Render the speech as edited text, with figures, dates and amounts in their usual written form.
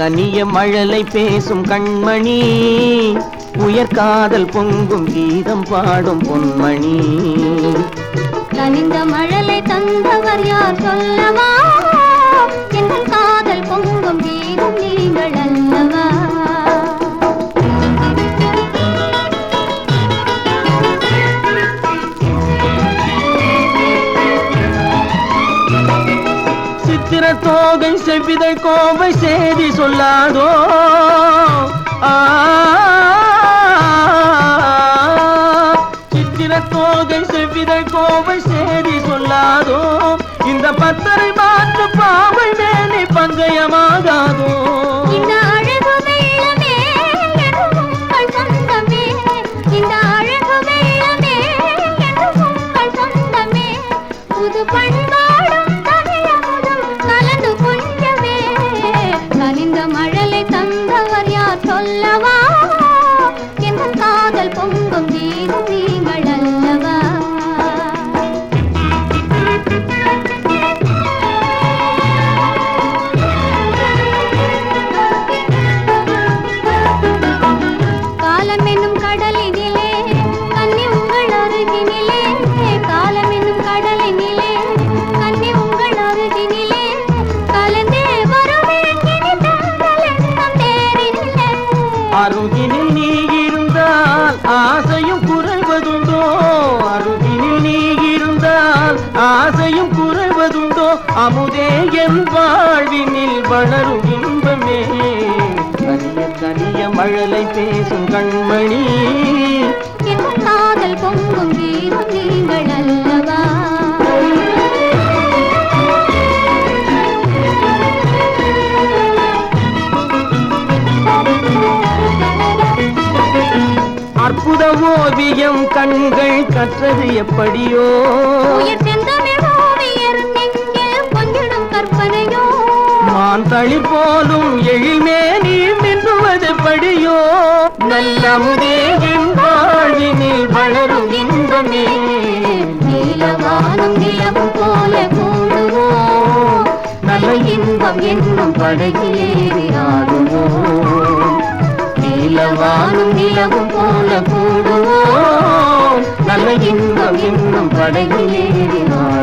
கனிய மழலை பேசும் கண்மணி, உயர்காதல் பொங்கும் கீதம் பாடும் பொன்மணி. கனிந்த மழலை தந்தவர் யார் சொல்லவா? எங்கள் காதல் பொங்கும் கீதம் நீங்கள் அல்லவா? சித்திர தோகை செவ்விதை கோவை சேதி சொல்லாதோ? சித்திர தோகை செவ்விதை கோவை சேதி சொல்லாதோ? இந்த பத்தரை மாற்று பாவை மேனி பங்கயமாகாதோ? இந்த அழகு வெள்ளமே என்று உங்கள் சொந்தமே, இந்த அழகு வெள்ளமே என்று உங்கள் சொந்தமே. புது பண்பாடும் தமிழமுதும் கலந்து கொஞ்சமே. கனிந்த மழலை தந்தவர் யார் சொல்லவா? எங்கள் காதல் பொங்கும் கீதம் நீங்கள் அல்லவா? காலம் என்னும் கடலினிலே கன்னி உங்கள் அருகினிலே, காலம் என்னும் கடலினிலே கன்னி உங்கள் அருகினிலே, கலந்தே வருவேன் இனி தங்கள் எண்ணம் தேரினிலே. அருகினில் நீ இருந்தால் ஆசையும் குறைவதுண்டோ? அருகினில் நீ இருந்தால் ஆசையும் குறைவதுண்டோ? அமுதே என் வாழ்வினில் வளரும் இன்பமே. கனிய கனிய மழலை பேசும் கண்மணி, எங்கள் காதல் பொங்கும் கீதம் நீங்கள் அல்லவா? அற்புத ஓவியம் கண்கள் கற்றது எப்படியோ? உயிர் செந்தமிழ் ஓவியர் நெஞ்சில் கொஞ்சிடும் கற்பனையோ? மான் தளிர் போலும் எழில்மே நீ மின்னுவது படியோ? நல்லமுதே என் வாழ்வினில் வளரும் இன்பமே. நீலவானம் நிலவும் போல கூடுவோம், நல்ல இன்பம் என்னும் படகிலேறி ஆடுவோம். நீலவானம் நிலவும் போல கூடுவோம், நல்ல இன்பம் என்னும் படகிலேறி ஆடுவோம்.